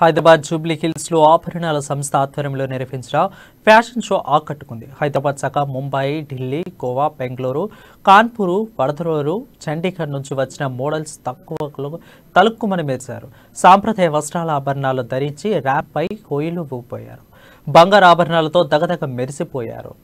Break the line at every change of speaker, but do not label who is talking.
Hyderabad Jubilee hills లో ఆభరణాల సంస్థ ఆధ్వర్యంలో నిర్వహించిన ఫ్యాషన్ షో ఆకట్టుకుంది. హైదరాబాద్ సహా ముంబై, ఢిల్లీ, గోవా, బెంగళూరు, కాన్పూర్, వడోదర, చండీగఢ్ నుంచి వచ్చిన మోడల్స్ తక్కువలో తలుక్కుమని మెరిశారు. సాంప్రదాయ వస్త్రాల ఆభరణాలు ధరించి ర్యాప్ పై కోయిలు ఊగిపోయారు. బంగారు ఆభరణాలతో దగదగ మెరిసిపోయారు.